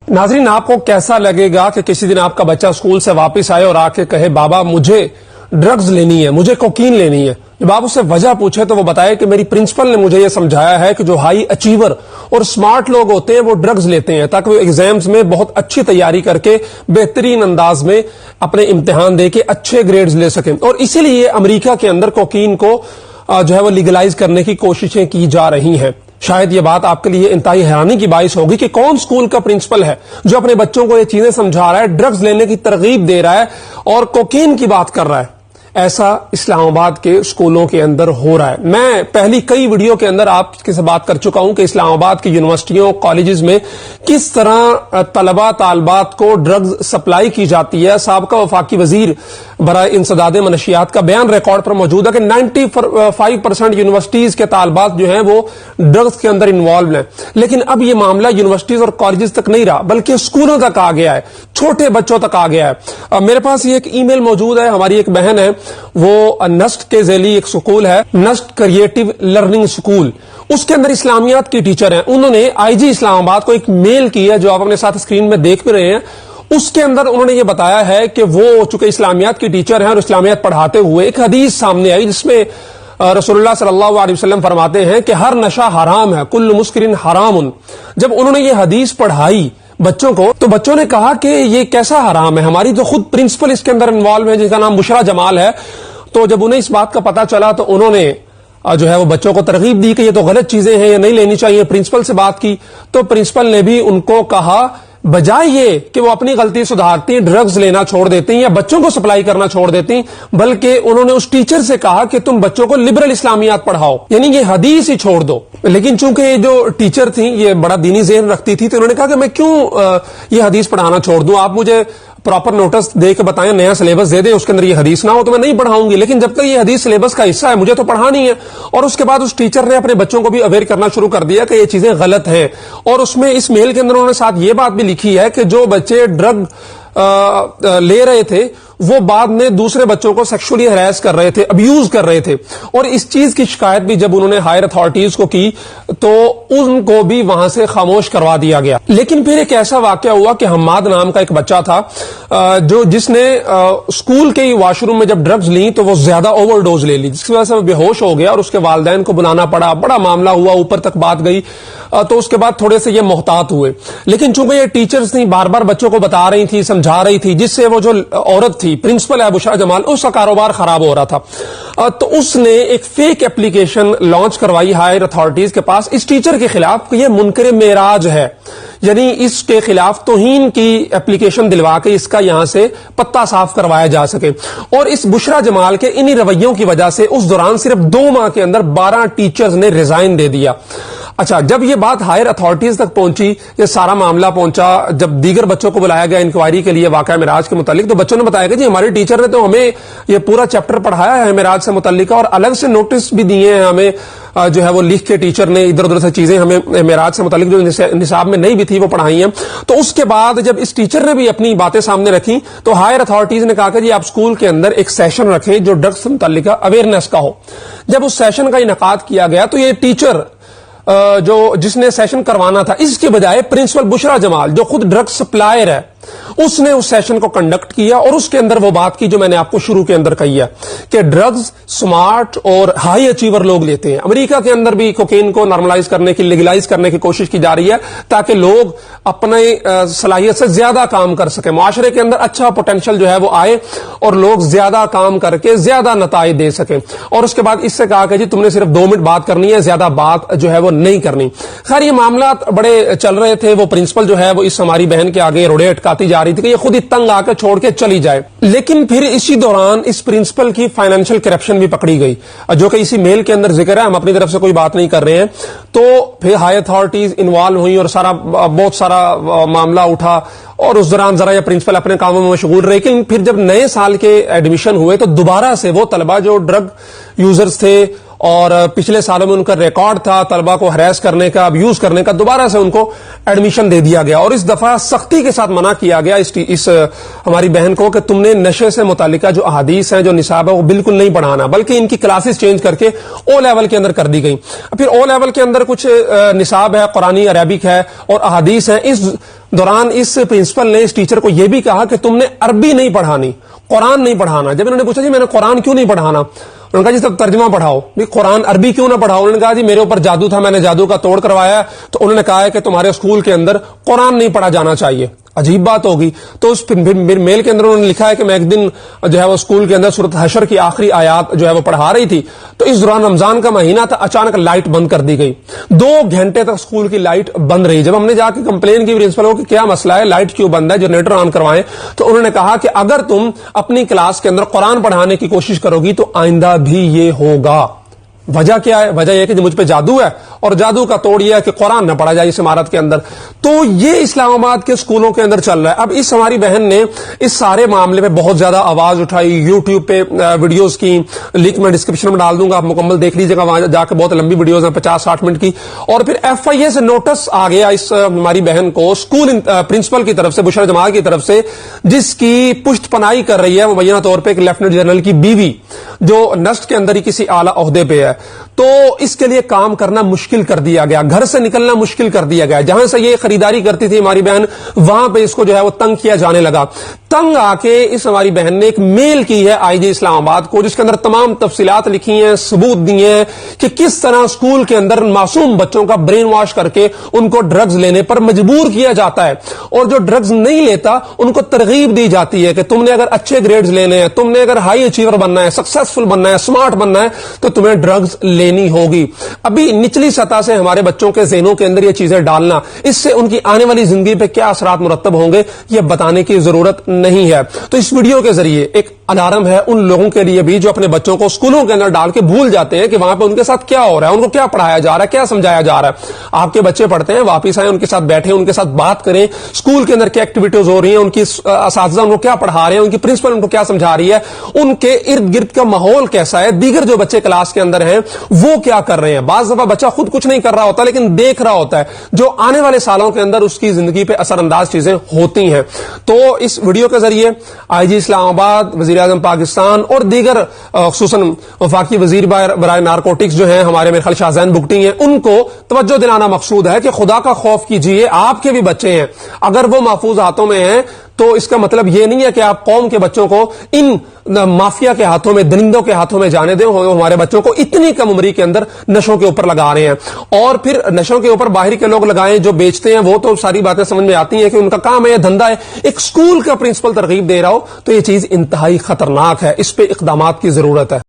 नाज़रीन, आपको कैसा लगेगा कि किसी दिन आपका बच्चा स्कूल से वापस आए और आके कहे बाबा मुझे ड्रग्स लेनी है, मुझे कोकीन लेनी है। जब आप उससे वजह पूछे तो वो बताए कि मेरी प्रिंसिपल ने मुझे ये समझाया है कि जो हाई अचीवर और स्मार्ट लोग होते हैं वो ड्रग्स लेते हैं ताकि वो एग्जाम्स में बहुत अच्छी तैयारी करके बेहतरीन अंदाज में अपने इम्तिहान दे के अच्छे ग्रेड्स ले सकें। और इसीलिए अमेरिका के अंदर कोकीन को जो है वो लीगलाइज करने की कोशिशें की जा रही हैं। शायद ये बात आपके लिए इंतहाई हैरानी की बाइस होगी कि कौन स्कूल का प्रिंसिपल है जो अपने बच्चों को ये चीजें समझा रहा है, ड्रग्स लेने की तरगीब दे रहा है और कोकीन की बात कर रहा है। ऐसा इस्लामाबाद के स्कूलों के अंदर हो रहा है। मैं पहली कई वीडियो के अंदर आपके से बात कर चुका हूं कि इस्लामाबाद की यूनिवर्सिटियों कॉलेजेस में किस तरह तलबा तालबात को ड्रग्स सप्लाई की जाती है। साबका वफाकी वजीर बराए इंसदाद मनशियात का बयान रिकॉर्ड पर मौजूद है कि 95% यूनिवर्सिटीज के तालबात जो हैं वो ड्रग्स के अंदर इन्वॉल्व हैं। लेकिन अब ये मामला यूनिवर्सिटीज और कॉलेजेस तक नहीं रहा बल्कि स्कूलों तक आ गया है, छोटे बच्चों तक आ गया है। मेरे पास ये एक ईमेल मौजूद है, हमारी एक बहन है, वो नस्ट के ज़ेली एक स्कूल है, नस्ट क्रिएटिव लर्निंग स्कूल, उसके अंदर इस्लामियात की टीचर हैं। उन्होंने आईजी इस्लामाबाद को एक मेल की है जो आप अपने साथ स्क्रीन में देख भी रहे हैं। उसके अंदर उन्होंने ये बताया है कि वो चूंकि इस्लामियात की टीचर हैं और इस्लामियात पढ़ाते हुए एक हदीस सामने आई जिसमें रसूलुल्लाह सल्लल्लाहु अलैहि वसल्लम फरमाते हैं कि हर नशा हराम है, कुल्लु मुस्किरिन हरामुन। जब उन्होंने ये हदीस पढ़ाई बच्चों को तो बच्चों ने कहा कि ये कैसा हराम है। हमारी जो खुद प्रिंसिपल इसके अंदर इन्वॉल्व है जिसका नाम बुशरा जमाल है, तो जब उन्हें इस बात का पता चला तो उन्होंने जो है वो बच्चों को तरगीब दी कि ये तो गलत चीजें हैं, ये नहीं लेनी चाहिए। प्रिंसिपल से बात की तो प्रिंसिपल ने भी उनको कहा बजाय ये कि वो अपनी गलती सुधारती, ड्रग्स लेना छोड़ देती या बच्चों को सप्लाई करना छोड़ देती, बल्कि उन्होंने उस टीचर से कहा कि तुम बच्चों को लिबरल इस्लामियात पढ़ाओ, यानी ये हदीस ही छोड़ दो। लेकिन चूंकि जो टीचर थी ये बड़ा दीनी ज़हन रखती थी तो उन्होंने कहा कि मैं क्यों ये हदीस पढ़ाना छोड़ दूं, आप मुझे प्रॉपर नोटिस दे के बताएं, नया सिलेबस दे दें, उसके अंदर ये हदीस ना हो तो मैं नहीं पढ़ाऊंगी। लेकिन जब तक ये हदीस सिलेबस का हिस्सा है मुझे तो पढ़ानी है। और उसके बाद उस टीचर ने अपने बच्चों को भी अवेयर करना शुरू कर दिया कि ये चीजें गलत हैं। और उसमें इस मेल के अंदर उन्होंने साथ ये बात भी लिखी है कि जो बच्चे ड्रग ले रहे थे वो बाद में दूसरे बच्चों को सेक्सुअली हरास कर रहे थे, अब्यूज कर रहे थे। और इस चीज की शिकायत भी जब उन्होंने हायर अथॉरिटीज को की तो उनको भी वहां से खामोश करवा दिया गया। लेकिन फिर एक ऐसा वाकया हुआ कि हम्माद नाम का एक बच्चा था जिसने स्कूल के वॉशरूम में जब ड्रग्स ली तो वो ज्यादा ओवरडोज ले ली, जिसकी वजह से वो बेहोश हो गया और उसके वालिदैन को बुलाना पड़ा, बड़ा मामला हुआ, ऊपर तक बात गई। तो उसके बाद थोड़े से ये मोहतात हुए। लेकिन चूंकि ये टीचर्स थी, बार बार बच्चों को बता रही थी, समझा रही थी, जिससे वो जो औरत थी प्रिंसिपल है बुशरा जमाल, उसका कारोबार खराब हो रहा था। तो उसने एक फेक एप्लीकेशन लॉन्च करवाई हायर अथॉरिटीज के पास इस टीचर के खिलाफ। ये मुनकर मेराज है, यानी इसके खिलाफ तौहीन की एप्लीकेशन दिलवा के इसका यहां से पत्ता साफ करवाया जा सके। और इस बुशरा जमाल के इन्हीं रवैयों की वजह से उस दौरान सिर्फ 2 माह के अंदर 12 टीचर्स ने रिजाइन दे दिया। अच्छा, जब ये बात हायर अथॉरिटीज तक पहुंची, ये सारा मामला पहुंचा, जब दीगर बच्चों को बुलाया गया इंक्वायरी के लिए वाकया मिराज के मुतालिक, तो बच्चों ने बताया कि जी हमारे टीचर ने तो हमें ये पूरा चैप्टर पढ़ाया है मिराज से मुतालिक और अलग से नोटिस भी दिए हैं हमें, जो है वो लिख के टीचर ने इधर उधर से चीजें हमें मिराज से मुतालिक जो निसाब में नहीं भी थी वो पढ़ाई हैं। तो उसके बाद जब इस टीचर ने भी अपनी बातें सामने रखी तो हायर अथॉरिटीज ने कहा कि जी आप स्कूल के अंदर एक सेशन रखें जो ड्रग्स से मुतालिक अवेयरनेस का हो। जब उस सेशन का इनेकाद किया गया तो ये टीचर जिसने सेशन करवाना था, इसके बजाय प्रिंसिपल बुशरा जमाल जो खुद ड्रग सप्लायर है उसने उस सेशन को कंडक्ट किया और उसके अंदर वो बात की जो मैंने आपको शुरू के अंदर कही है कि ड्रग्स स्मार्ट और हाई अचीवर लोग लेते हैं। अमेरिका के अंदर भी कोकेन को नॉर्मलाइज करने की, लीगलाइज करने की कोशिश की जा रही है ताकि लोग अपने सलाहियत से ज्यादा काम कर सके, मुआशरे के अंदर अच्छा पोटेंशियल जो है वो आए और लोग ज्यादा काम करके ज्यादा नताइज दे सके। और उसके बाद इससे कहा कि जी तुमने सिर्फ 2 मिनट बात करनी है, ज्यादा बात जो है वो नहीं करनी। खैर ये मामला बड़े चल रहे थे। वो प्रिंसिपल जो है वो इस हमारी बहन के आगे रोड़े अटकाती जा रही थी कि ये खुद ही तंग आकर छोड़ के चली जाए। लेकिन फिर इसी दौरान इस प्रिंसिपल की फाइनेंशियल करप्शन भी पकड़ी गई, जो कि इसी मेल के अंदर जिक्र है, हम अपनी तरफ से कोई बात नहीं कर रहे हैं। तो फिर हाई अथॉरिटीज इन्वॉल्व हुई और बहुत सारा मामला उठा और उस दौरान जरा ये प्रिंसिपल अपने कामों में मशगूल रहे। लेकिन फिर जब नए साल के एडमिशन हुए तो दोबारा से वो तलबा जो ड्रग यूजर्स थे اور پچھلے سالوں میں ان کا ریکارڈ تھا طلبہ کو ہراس کرنے کا، ابیوز کرنے کا، دوبارہ سے ان کو ایڈمیشن دے دیا گیا اور اس دفعہ سختی کے ساتھ منع کیا گیا اس ہماری بہن کو کہ تم نے نشے سے متعلقہ جو احادیث ہیں، جو نصاب ہے، وہ بالکل نہیں پڑھانا، بلکہ ان کی کلاسز چینج کر کے او لیول کے اندر کر دی گئی۔ پھر او لیول کے اندر کچھ نصاب ہے، قرآنی، عربک ہے اور احادیث ہیں۔ اس دوران اس پرنسپل نے اس ٹیچر کو یہ بھی کہا کہ تم نے عربی نہیں پڑھانی، قرآن نہیں پڑھانا۔ جب انہوں نے پوچھا جی میں نے قرآن کیوں نہیں پڑھانا، انہوں نے کہا جی تب ترجمہ پڑھاؤ، قرآن عربی کیوں نہ پڑھاؤ؟ انہوں نے کہا جی میرے اوپر جادو تھا، میں نے جادو کا توڑ کروایا، تو انہوں نے کہا ہے کہ تمہارے اسکول کے اندر قرآن نہیں پڑھا جانا چاہیے۔ عجیب بات ہوگی۔ تو اس میل کے اندر انہوں نے لکھا ہے کہ میں ایک دن جو ہے وہ اسکول کے اندر سورۃ حشر کی آخری آیات جو ہے وہ پڑھا رہی تھی، تو اس دوران رمضان کا مہینہ تھا، اچانک لائٹ بند کر دی گئی، 2 گھنٹے تک اسکول کی لائٹ بند رہی۔ جب ہم نے جا کے کمپلین کی پرنسپل کو کہ کیا مسئلہ ہے، لائٹ کیوں بند ہے، جنریٹر آن کروائیں، تو انہوں نے کہا کہ اگر تم اپنی کلاس کے اندر قرآن پڑھانے کی کوشش کرو گی تو آئندہ بھی یہ ہوگا۔ وجہ کیا ہے؟ وجہ یہ کہ مجھ پہ جادو ہے اور جادو کا توڑ یہ ہے کہ قرآن نہ پڑھا جائے اس عمارت کے اندر۔ تو یہ اسلام آباد کے اسکولوں کے اندر چل رہا ہے۔ اب اس ہماری بہن نے اس سارے معاملے پہ بہت زیادہ آواز اٹھائی، یوٹیوب پہ ویڈیوز کی، لنک میں ڈسکرپشن میں ڈال دوں گا، آپ مکمل دیکھ لیجیے گا، وہاں جا کے بہت لمبی ویڈیوز ہیں 50-60 منٹ کی۔ اور پھر FIA سے نوٹس آ گیا اس ہماری بہن کو اسکول پرنسپل کی طرف سے، بشرا جماعت کی طرف سے، جس کی پشت پناہی کر رہی ہے مبینہ طور پہ ایک لیفٹیننٹ جنرل کی بیوی جو نسٹ کے اندر ہی کسی اعلیٰ عہدے پہ ہے۔ تو اس کے لیے کام کرنا مشکل کر دیا گیا، گھر سے نکلنا مشکل کر دیا گیا۔ جہاں سے یہ خریداری کرتی تھی ہماری بہن، وہاں پہ اس کو جو ہے وہ تنگ کیا جانے لگا۔ تنگ آ کے اس ہماری بہن نے ایک میل کی ہے IG اسلام آباد کو، جس کے اندر تمام تفصیلات لکھی ہیں، ثبوت دیے ہیں کہ کس طرح اسکول کے اندر معصوم بچوں کا برین واش کر کے ان کو ڈرگز لینے پر مجبور کیا جاتا ہے، اور جو ڈرگز نہیں لیتا ان کو ترغیب دی جاتی ہے کہ تم نے اگر اچھے گریڈز لینے ہیں، تم نے اگر ہائی اچیور بننا ہے، سکسیسفل بننا ہے، اسمارٹ بننا ہے، تو تمہیں ڈرگز لینی ہوگی۔ ابھی نچلی سطح سے ہمارے بچوں کے ذہنوں کے اندر یہ چیزیں ڈالنا، اس سے ان کی آنے والی زندگی پہ کیا اثرات مرتب ہوں گے یہ بتانے کی ضرورت نہیں ہے۔ تو اس ویڈیو کے ذریعے ایک الارم ہے ان لوگوں کے لیے بھی جو اپنے بچوں کو اسکولوں کے اندر ڈال کے بھول جاتے ہیں کہ وہاں پہ ان کے ساتھ کیا ہو رہا ہے، ان کو کیا پڑھایا جا رہا ہے، کیا سمجھایا جا رہا ہے۔ آپ کے بچے پڑھتے ہیں، واپس آئیں، ان کے ساتھ بیٹھیں، ان کے ساتھ بات کریں، اسکول کے اندر کیا ایکٹیویٹیز ہو رہی ہیں، ان کی اساتذہ ان کو کیا پڑھا رہے ہیں، ان کی پرنسپل ان کو کیا سمجھا رہی ہے، ان کے ارد گرد کا ماحول کیسا ہے، دیگر جو بچے کلاس کے اندر ہیں وہ کیا کر رہے ہیں۔ بعض دفعہ بچہ خود کچھ نہیں کر رہا ہوتا لیکن دیکھ رہا ہوتا ہے، جو آنے والے سالوں کے اندر اس کی زندگی پہ اثر انداز چیزیں ہوتی ہیں۔ تو اس ویڈیو کے ذریعے IG اسلام آباد، وزیر اعظم پاکستان اور دیگر خصوصاً وفاقی وزیر برائے نارکوٹکس جو ہیں ہمارے میرے خیال شاہزین بگٹی ہیں، ان کو توجہ دلانا مقصود ہے کہ خدا کا خوف کیجئے، آپ کے بھی بچے ہیں، اگر وہ محفوظ ہاتھوں میں ہیں تو اس کا مطلب یہ نہیں ہے کہ آپ قوم کے بچوں کو ان مافیا کے ہاتھوں میں، درندوں کے ہاتھوں میں جانے دیں۔ ہمارے بچوں کو اتنی کم عمری کے اندر نشوں کے اوپر لگا رہے ہیں، اور پھر نشوں کے اوپر باہر کے لوگ لگائیں جو بیچتے ہیں، وہ تو ساری باتیں سمجھ میں آتی ہیں کہ ان کا کام ہے، دھندا ہے۔ ایک اسکول کا پرنسپل ترغیب دے رہا ہو تو یہ چیز انتہائی خطرناک ہے، اس پہ اقدامات کی ضرورت ہے۔